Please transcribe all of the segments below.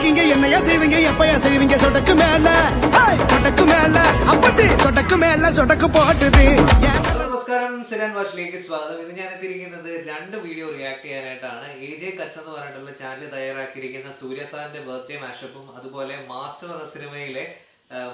இருக்கீங்க என்னையா செய்வீங்க எப்பயா செய்வீங்க சொடக்கு மேல சொடக்கு மேல அப்படி சொடக்கு மேல சொடக்கு പോട്ടത്. നമസ്കാരം, സിനാൻ വാഷിലേക്ക് സ്വാഗതം. ഇത് ഞാൻ എത്തിയിരിക്കുന്നത് രണ്ട് വീഡിയോ റിയാക്ട് ചെയ്യാനായിട്ടാണ്. AJ കച്ച് എന്ന് പറഞ്ഞിട്ടുള്ള ചാനൽ തയ്യാറാക്കിയിരിക്കുന്ന സൂര്യ സാറിന്റെ ബർത്ത്ഡേ മാഷപ്പും അതുപോലെ മാസ്റ്റർ എന്ന സിനിമയിലെ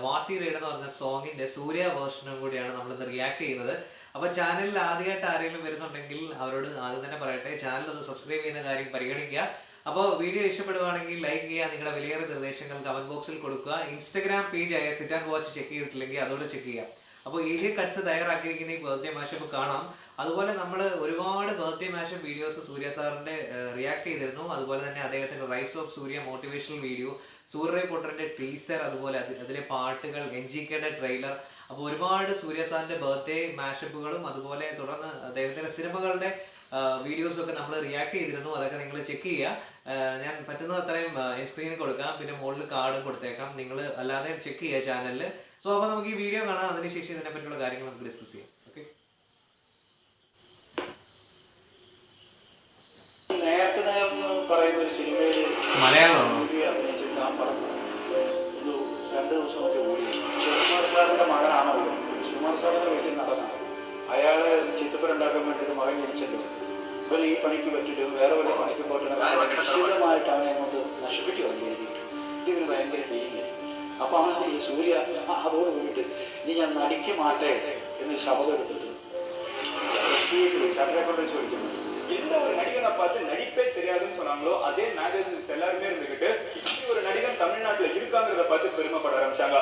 വാത്തി റൈഡ് എന്ന് പറഞ്ഞ സോങ്ങിന്റെ സൂര്യ വേർഷനും കൂടിയാണ് നമ്മളിന്ന് റിയാക്ട് ചെയ്യുന്നത്. അപ്പോൾ ചാനലിൽ ആദ്യമായിട്ട് ആരെങ്കിലും വരുന്നുണ്ടെങ്കിൽ അവരോട് ആദ്യം തന്നെ പറയട്ടെ, ചാനൽ ഒന്ന് സബ്സ്ക്രൈബ് ചെയ്യുന്ന കാര്യം പരിഗണിക്കുക. അപ്പോൾ വീഡിയോ ഇഷ്ടപ്പെടുവാണെങ്കിൽ ലൈക്ക് ചെയ്യുക, നിങ്ങളുടെ വിലയേറെ നിർദ്ദേശങ്ങൾ കമന്റ് ബോക്സിൽ കൊടുക്കുക. ഇൻസ്റ്റാഗ്രാം പേജ് ആയ സിറ്റ് ആൻഡ് വാച്ച് ചെക്ക് ചെയ്തിട്ടില്ലെങ്കിൽ അതോടെ ചെക്ക് ചെയ്യുക. അപ്പോൾ AJ കട്ട്സ് തയ്യാറാക്കിയിരിക്കുന്ന ഈ ബർത്ത്ഡേ മാഷപ്പ് കാണാം. അതുപോലെ നമ്മൾ ഒരുപാട് ബർത്ത്ഡേ മാഷപ്പ് വീഡിയോസ് സൂര്യ സാറിന്റെ റിയാക്ട് ചെയ്തിരുന്നു. അതുപോലെ തന്നെ അദ്ദേഹത്തിന്റെ rise of Surya motivational video, Surya പോട്ടറിന്റെ ടീസർ, അതുപോലെ അതിലെ പാട്ടുകൾ, NGKയുടെ ട്രെയിലർ. അപ്പോൾ ഒരുപാട് സൂര്യ സാറിന്റെ ബർത്ത്ഡേ മാഷപ്പുകളും അതുപോലെ തുടർന്ന് അദ്ദേഹത്തിന്റെ സിനിമകളുടെ വീഡിയോസും ഒക്കെ നമ്മൾ റിയാക്ട് ചെയ്തിരുന്നു. അതൊക്കെ നിങ്ങൾ ചെക്ക് ചെയ്യുക. ഞാൻ പറ്റുന്നത് അത്രയും സ്ക്രീനിൽ കൊടുക്കാം, പിന്നെ മുകളിൽ കാർഡും കൊടുത്തേക്കാം. നിങ്ങൾ അല്ലാതെ ചെക്ക് ചെയ്യുക ചാനലിൽ. സോ അപ്പോൾ നമുക്ക് ഈ വീഡിയോ കാണാം, അതിനുശേഷം ഇതിനെ പറ്റിയുള്ള കാര്യങ്ങൾ നമുക്ക് ഡിസ്കസ് ചെയ്യാം. ഓക്കെ, മലയാളമാണോ? രണ്ട് ദിവസമൊക്കെ ഓടി ശിവകുമാർ സാറിന്റെ മകനാണോ? ശിവകുമാർ സാറിന്റെ വലിയ നടനാണ്. അയാള് ചിത്രപ്പനുണ്ടാക്കാൻ വേണ്ടിയിട്ട് മകൻ ജനിച്ചല്ലോ. ഇവർ ഈ പണിക്ക് പറ്റിയിട്ട് വേറെ വല്ല പണിക്ക് പോയിട്ട് നിശ്ചിതമായിട്ട് അവനെ അങ്ങോട്ട് നശിപ്പിച്ചു കളഞ്ഞു എഴുതിയിട്ട്. ഇതിന് ഭയങ്കര ഫീലിംഗ്. അപ്പൊ അവന് ഈ സൂര്യ അതോട് കൂടിയിട്ട് ഇനി ഞാൻ നടിക്ക് മാട്ടെ എന്ന് ശബ്ദം എടുത്തിട്ട് ചട്ടരെ കൊണ്ട് ചോദിക്കുന്നു, எந்த ஒரு நடிகனை பார்த்து நடிப்பே தெரியாதுன்னு சொன்னாங்களோ அதே மேகசின்ஸ் எல்லாருமே இருந்துகிட்டு இப்படி ஒரு நடிகன் தமிழ்நாட்டுல இருக்காங்கிறத பார்த்து பெருமைப்பட ஆரம்பிச்சாங்க.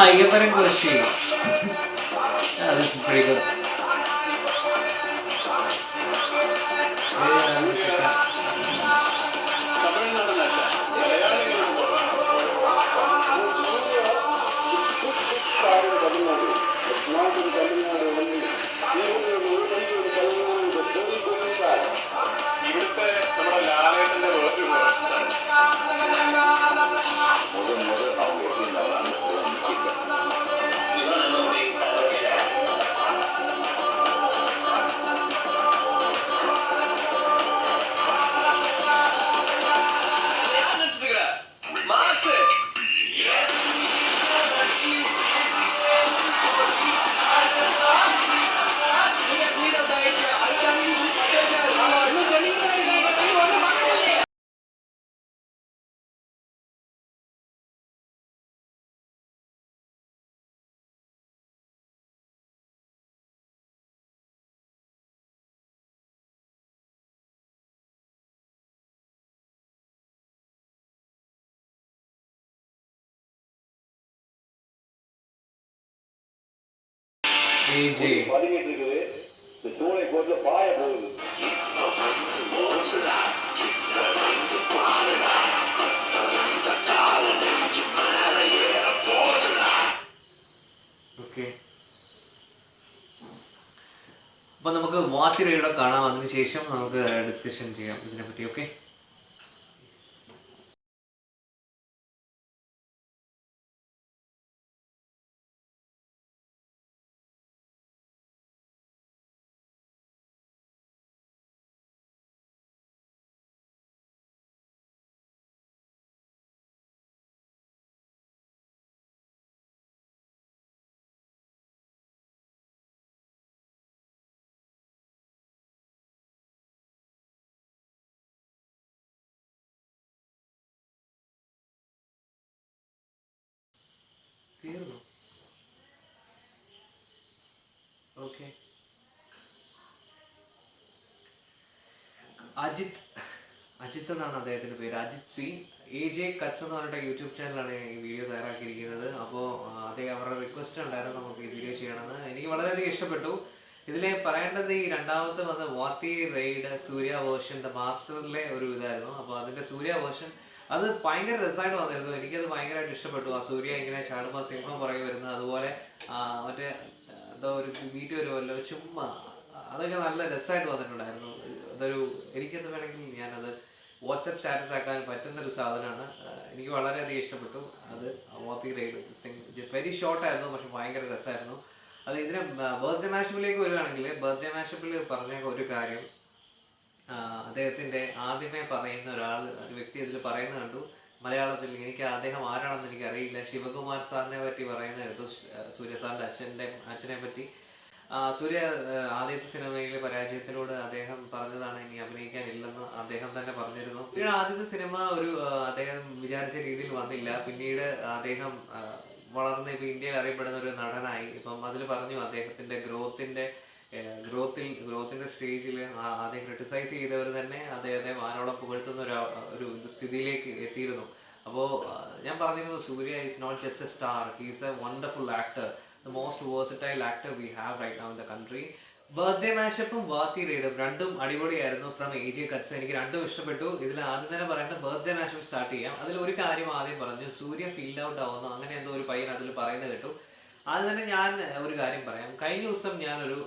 അയ്യപ്പനും Koshy. This is pretty good. ഇവിടുത്തെ നമ്മുടെ ലാലേട്ടന്റെ വേറൊരു பதிக்கிட்டு இருக்குது. இந்த சூளை கோட்டில் பாய போகுது. ഓക്കെ, അപ്പൊ നമുക്ക് വാത്തി റൈഡ് കാണാം, അതിനുശേഷം നമുക്ക് ഡിസ്കഷൻ ചെയ്യാം ഇതിനെപ്പറ്റി. ഓക്കെ. തീർന്നു. ഓക്കെ. അജിത്ത് എന്നാണ് അദ്ദേഹത്തിൻ്റെ പേര്. അജിത് സി. AJ കച്ച് എന്ന് പറഞ്ഞിട്ട് യൂട്യൂബ് ചാനലാണ് ഈ വീഡിയോ തയ്യാറാക്കിയിരിക്കുന്നത്. അപ്പോൾ അദ്ദേഹം അവരുടെ റിക്വസ്റ്റ് ഉണ്ടായിരുന്നു നമുക്ക് ഈ വീഡിയോ ചെയ്യണമെന്ന്. എനിക്ക് വളരെയധികം ഇഷ്ടപ്പെട്ടു. ഇതിലെ പറയേണ്ടത് ഈ രണ്ടാമത്തെ വന്ന Vaathi raid Surya version the മാസ്റ്ററിലെ ഒരു ഇതായിരുന്നു. അപ്പോൾ അതിൻ്റെ സൂര്യ വേർഷൻ അത് ഭയങ്കര രസമായിട്ട് വന്നിരുന്നു. എനിക്കത് ഭയങ്കരമായിട്ട് ഇഷ്ടപ്പെട്ടു. ആ സൂര്യ ഇങ്ങനെ ചാടുമ്പോൾ സിംഹം പുറകെ വരുന്നത്, അതുപോലെ മറ്റേ എന്തോ ഒരു ബീറ്റ് വരുമല്ലോ ചുമ്മാ, അതൊക്കെ നല്ല രസമായിട്ട് വന്നിട്ടുണ്ടായിരുന്നു. അതൊരു എനിക്കെന്ത് വേണമെങ്കിൽ ഞാനത് വാട്സപ്പ് സ്റ്റാറ്റസ് ആക്കാൻ പറ്റുന്നൊരു സാധനമാണ്. എനിക്ക് വളരെയധികം ഇഷ്ടപ്പെട്ടു അത്. വാത്തി റൈഡ് വെരി ഷോർട്ടായിരുന്നു, പക്ഷെ ഭയങ്കര രസമായിരുന്നു അത്. ഇതിന് ബർത്ത്ഡേ മാഷപ്പിലേക്ക് വരുവാണെങ്കിൽ ബർത്ത്ഡേ മാഷപ്പിൽ പറഞ്ഞ ഒരു കാര്യം, അദ്ദേഹത്തിൻ്റെ ആദ്യമേ പറയുന്ന ഒരു വ്യക്തി ഇതിൽ പറയുന്നത് കണ്ടു മലയാളത്തിൽ. എനിക്ക് അദ്ദേഹം ആരാണെന്ന് എനിക്കറിയില്ല. ശിവകുമാർ സാറിനെ പറ്റി പറയുന്നത് കേട്ടു, സൂര്യ സാറിൻ്റെ അച്ഛനെ പറ്റി. സൂര്യ ആദ്യത്തെ സിനിമയിലെ പരാജയത്തിലൂടെ അദ്ദേഹം പറഞ്ഞതാണ് ഇനി അഭിനയിക്കാനില്ലെന്ന് അദ്ദേഹം തന്നെ പറഞ്ഞിരുന്നു. പിന്നീട് ആദ്യത്തെ സിനിമ അദ്ദേഹം വിചാരിച്ച രീതിയിൽ വന്നില്ല. പിന്നീട് അദ്ദേഹം വളർന്ന് ഇപ്പോൾ ഇന്ത്യയിൽ അറിയപ്പെടുന്ന ഒരു നടനായി. ഇപ്പം അതിൽ പറഞ്ഞു അദ്ദേഹത്തിൻ്റെ ഗ്രോത്തിൻ്റെ സ്റ്റേജിൽ ആദ്യം ക്രിട്ടിസൈസ് ചെയ്തവർ തന്നെ അദ്ദേഹത്തെ വാനോളം പുകഴ്ത്തുന്ന ഒരു സ്ഥിതിയിലേക്ക് എത്തിയിരുന്നു. അപ്പോൾ ഞാൻ പറഞ്ഞിരുന്നു Surya is not just a star, he's a wonderful actor, the most versatile actor we have right now in the country. Birthday മാഷപ്പും വാത്തി റൈഡും രണ്ടും അടിപൊളിയായിരുന്നു. ഫ്രം AJ കട്ട്സ് എനിക്ക് രണ്ടും ഇഷ്ടപ്പെട്ടു. ഇതിൽ ആദ്യം തന്നെ പറയേണ്ട ബർത്ത്ഡേ മാഷപ്പ് സ്റ്റാർട്ട് ചെയ്യാം. അതിൽ ഒരു കാര്യം ആദ്യം പറഞ്ഞു, സൂര്യ ഫീൽ ഔട്ട് ആവുന്നു, അങ്ങനെ എന്തോ ഒരു പയ്യൻ അതിൽ പറയുന്നത് കേട്ടു. ആദ്യം തന്നെ ഞാൻ ഒരു കാര്യം പറയാം. കഴിഞ്ഞ ദിവസം ഞാനൊരു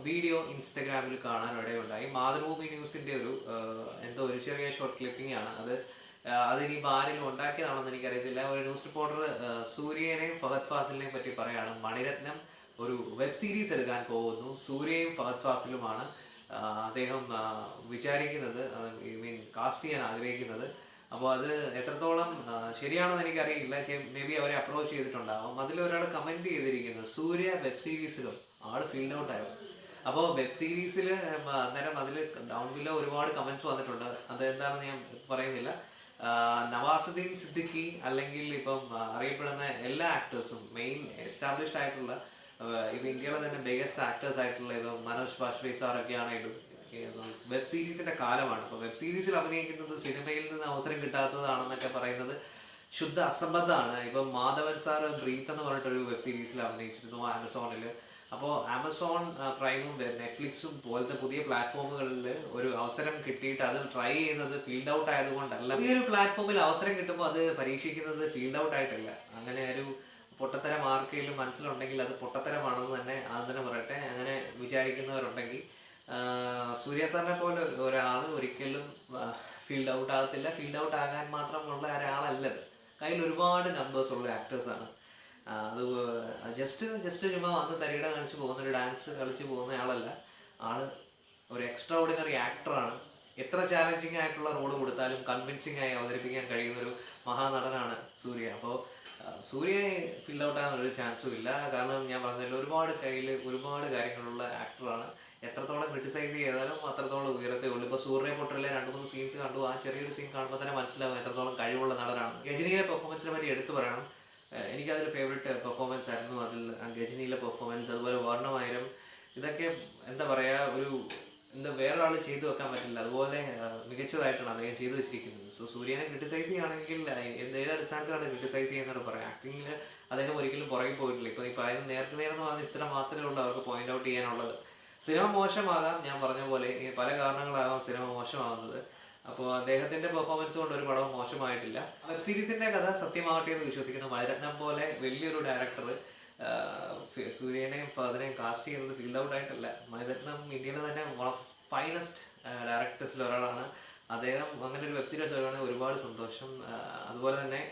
വീഡിയോ ഇൻസ്റ്റഗ്രാമിൽ കാണാനിടയുണ്ടായി. മാതൃഭൂമി ന്യൂസിൻ്റെ എന്തോ ഒരു ചെറിയ ഷോർട്ട് ക്ലിപ്പിംഗ് ആണ് അത്. അതിനി ആരെങ്കിലും ഉണ്ടാക്കിയതാണെന്ന് എനിക്കറിയത്തില്ല. ഒരു ന്യൂസ് റിപ്പോർട്ടർ സൂര്യനെയും ഫഹദ് ഫാസിലിനെയും പറ്റി പറയാണ്. മണിരത്നം ഒരു വെബ് സീരീസ് എടുക്കാൻ പോകുന്നു, സൂര്യയും ഫഹദ് ഫാസിലുമാണ് അദ്ദേഹം വിചാരിക്കുന്നത്, കാസ്റ്റ് ചെയ്യാൻ ആഗ്രഹിക്കുന്നത്. അപ്പോൾ അത് എത്രത്തോളം ശരിയാണെന്ന് എനിക്കറിയില്ല. മേ ബി അവരെ അപ്രോച്ച് ചെയ്തിട്ടുണ്ടാകും. അതിലൊരാൾ കമൻറ്റ് ചെയ്തിരിക്കുന്നത് സൂര്യ വെബ് സീരീസിലും ആൾ ഫീൽഡ് ഔട്ട് ആയിരുന്നു. അപ്പോൾ വെബ് സീരീസിൽ അന്നേരം അതിൽ ഡൗൺ ബില്ലോ ഒരുപാട് കമൻറ്റ്സ് വന്നിട്ടുണ്ട്. അതെന്താണെന്ന് ഞാൻ പറയുന്നില്ല. നവാസുദ്ദീൻ സിദ്ദിഖി അല്ലെങ്കിൽ ഇപ്പം അറിയപ്പെടുന്ന എല്ലാ ആക്ടേഴ്സും മെയിൻ എസ്റ്റാബ്ലിഷ്ഡ് ആയിട്ടുള്ള ഇപ്പം ഇന്ത്യയിലെ തന്നെ ബിഗസ്റ്റ് ആക്ടേഴ്സ് ആയിട്ടുള്ള ഇപ്പം മനോജ് ബാജ്പേയി സാറൊക്കെ ആണെങ്കിലും വെബ് സീരീസിൻ്റെ കാലമാണ്. അപ്പോൾ വെബ് സീരീസിൽ അഭിനയിക്കുന്നത് സിനിമയിൽ നിന്ന് അവസരം കിട്ടാത്തതാണെന്നൊക്കെ പറയുന്നത് ശുദ്ധ അസംബന്ധമാണ്. ഇപ്പം മാധവൻ സാറ് ബ്രീത്ത് എന്ന് പറഞ്ഞിട്ടൊരു വെബ് സീരീസിൽ അഭിനയിച്ചിരുന്നു ആമസോണിൽ. അപ്പോൾ ആമസോൺ പ്രൈമും നെറ്റ്ഫ്ലിക്സും പോലത്തെ പുതിയ പ്ലാറ്റ്ഫോമുകളിൽ ഒരു അവസരം കിട്ടിയിട്ട് അത് ട്രൈ ചെയ്യുന്നത് ഫീൽഡ് ഔട്ട് ആയതുകൊണ്ടല്ല. ഈ ഒരു പ്ലാറ്റ്ഫോമിൽ അവസരം കിട്ടുമ്പോൾ അത് പരീക്ഷിക്കുന്നത് ഫീൽഡ് ഔട്ട് ആയിട്ടല്ല. അങ്ങനെ ഒരു പൊട്ടത്തരം ആർക്കെങ്കിലും മനസ്സിലുണ്ടെങ്കിൽ അത് പൊട്ടത്തരമാണെന്ന് തന്നെ ആദ്യം തന്നെ പറയട്ടെ. അങ്ങനെ വിചാരിക്കുന്നവരുണ്ടെങ്കിൽ സൂര്യ സാറിനെ പോലെ ഒരാൾ ഒരിക്കലും ഫീൽഡ് ഔട്ട് ആകത്തില്ല. ഫീൽഡ് ഔട്ട് ആകാൻ മാത്രമുള്ള ഒരാളല്ലത്. കയ്യിൽ ഒരുപാട് നമ്പേഴ്സ് ഉള്ള ആക്ടേഴ്സാണ്. അത് ജസ്റ്റ് ചുമ്മാ വന്ന് തരികിട കളിച്ച് പോകുന്ന ഒരു ഡാൻസ് കളിച്ച് പോകുന്ന ആളല്ല. ആള് ഒരു എക്സ്ട്രാ ഓർഡിനറി ആക്ടറാണ്. എത്ര ചാലഞ്ചിങ് ആയിട്ടുള്ള റോള് കൊടുത്താലും കൺവിൻസിങ് ആയി അവതരിപ്പിക്കാൻ കഴിയുന്നൊരു മഹാനടനാണ് സൂര്യ. അപ്പോൾ സൂര്യയെ ഫീൽഡ് ഔട്ട് ആകാൻ ഒരു ചാൻസും ഇല്ല. കാരണം ഞാൻ പറഞ്ഞല്ലോ കയ്യിൽ ഒരുപാട് കാര്യങ്ങളുള്ള ആക്ടറാണ്. എത്രത്തോളം ക്രിട്ടിസൈസ് ചെയ്താലും അത്രത്തോളം ഉയരത്തേ ഉള്ളൂ. ഇപ്പോൾ സൂര്യ പൊട്ടറിലെ 2-3 സീൻസ് കണ്ടു. ആ ചെറിയൊരു സീൻ കാണുമ്പോൾ തന്നെ മനസ്സിലാവും എത്രത്തോളം കഴിവുള്ള നടനാണ്. ഗജനിയുടെ പെർഫോമൻസിനെ പറ്റി എടുത്തു പറയണം. എനിക്കതിൽ ഫേവറേറ്റ് പെർഫോമൻസ് ആയിരുന്നു അതിൽ ഗജനിയിലെ പെർഫോമൻസ്. അതുപോലെ വർണ്ണമായിരം, ഇതൊക്കെ എന്താ പറയുക, വേറൊരാൾ ചെയ്തു വെക്കാൻ പറ്റില്ല. അതുപോലെ മികച്ചതായിട്ടാണ് അദ്ദേഹം ചെയ്തു വെച്ചിരിക്കുന്നത്. സോ സൂര്യനെ ക്രിട്ടിസൈസ് ചെയ്യുകയാണെങ്കിൽ ഏത് അടിസ്ഥാനത്തിലാണ് ക്രിട്ടിസൈസ് ചെയ്യുന്നത് പറയാം. ആക്ടിങ്ങിൽ അദ്ദേഹം ഒരിക്കലും പുറകെ പോയിട്ടില്ല. ഇപ്പോൾ ഈ പറയുന്ന നേർന്ന് പറഞ്ഞ ഇത്ര മാത്രമേ ഉള്ളൂ അവർക്ക് പോയിന്റ് ഔട്ട് ചെയ്യാനുള്ളത്. സിനിമ മോശമാകാം, ഞാൻ പറഞ്ഞ പോലെ പല കാരണങ്ങളാകാം സിനിമ മോശമാകുന്നത്. അപ്പോൾ അദ്ദേഹത്തിൻ്റെ പെർഫോമൻസ് കൊണ്ട് ഒരു പടവും മോശമായിട്ടില്ല. വെബ് സീരീസിൻ്റെ കഥ സത്യമാവട്ടെ എന്ന് വിശ്വസിക്കുന്നു. മണിരത്നം പോലെ വലിയൊരു ഡയറക്ടർ സൂര്യനെയും ഫഹദിനെയും കാസ്റ്റ് ചെയ്യുന്നത് ഫീൽഡ് ഔട്ട് ആയിട്ടല്ല. മണിരത്നം ഇന്ത്യയിലെ തന്നെ വൺ ഓഫ് ഫൈനസ്റ്റ് ഡയറക്ടേഴ്സിൽ ഒരാളാണ്. അദ്ദേഹം അങ്ങനെ ഒരു വെബ് സീരീസ് വരുവാണെങ്കിൽ ഒരുപാട് സന്തോഷം. അതുപോലെ തന്നെ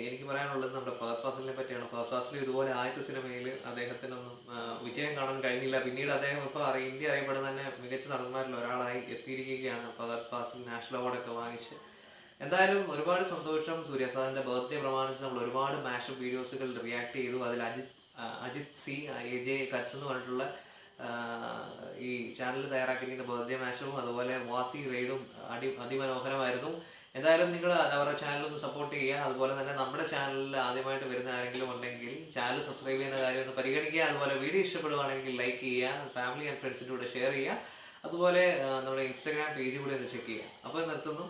എനിക്ക് പറയാനുള്ളത് നമ്മുടെ ഫഹദ് ഫാസിലിനെ പറ്റിയാണ്. ഫഹദ് ഫാസിൽ ഇതുപോലെ ആദ്യത്തെ സിനിമയിൽ അദ്ദേഹത്തിനൊന്നും വിജയം കാണാൻ കഴിഞ്ഞില്ല. പിന്നീട് അദ്ദേഹം ഇപ്പോൾ ഇന്ത്യ അറിയപ്പെടുന്ന തന്നെ മികച്ച നടന്മാരിൽ ഒരാളായി എത്തിയിരിക്കുകയാണ്. ഫഹദ് ഫാസിൽ നാഷണൽ അവാർഡൊക്കെ വാങ്ങിച്ച്. എന്തായാലും ഒരുപാട് സന്തോഷം. സൂര്യ സാറിൻ്റെ ബർത്ത്ഡേ പ്രമാണിച്ച് നമ്മൾ ഒരുപാട് മാഷപ്പ് വീഡിയോസുകൾ റിയാക്ട് ചെയ്തു. അതിൽ അജിത് സി AJ കച്ച് എന്ന് പറഞ്ഞിട്ടുള്ള ഈ ചാനൽ തയ്യാറാക്കിയിരിക്കുന്ന ബർത്ത്ഡേ മാഷപ്പും അതുപോലെ വാത്തി റൈഡും അതിമനോഹരമായിരുന്നു. എന്തായാലും നിങ്ങൾ അവരുടെ ചാനൽ ഒന്ന് സപ്പോർട്ട് ചെയ്യുക. അതുപോലെ തന്നെ നമ്മുടെ ചാനലിൽ ആദ്യമായിട്ട് വരുന്ന ആരെങ്കിലും ഉണ്ടെങ്കിൽ ചാനൽ സബ്സ്ക്രൈബ് ചെയ്യുന്ന കാര്യം ഒന്ന് പരിഗണിക്കുക. അതുപോലെ വീഡിയോ ഇഷ്ടപ്പെടുവാണെങ്കിൽ ലൈക്ക് ചെയ്യുക, ഫാമിലി ആൻഡ് ഫ്രണ്ട്സിൻ്റെ കൂടെ ഷെയർ ചെയ്യുക. അതുപോലെ നമ്മുടെ ഇൻസ്റ്റാഗ്രാം പേജ് കൂടി ഒന്ന് ചെക്ക് ചെയ്യുക. അപ്പോൾ നിർത്തുന്നു.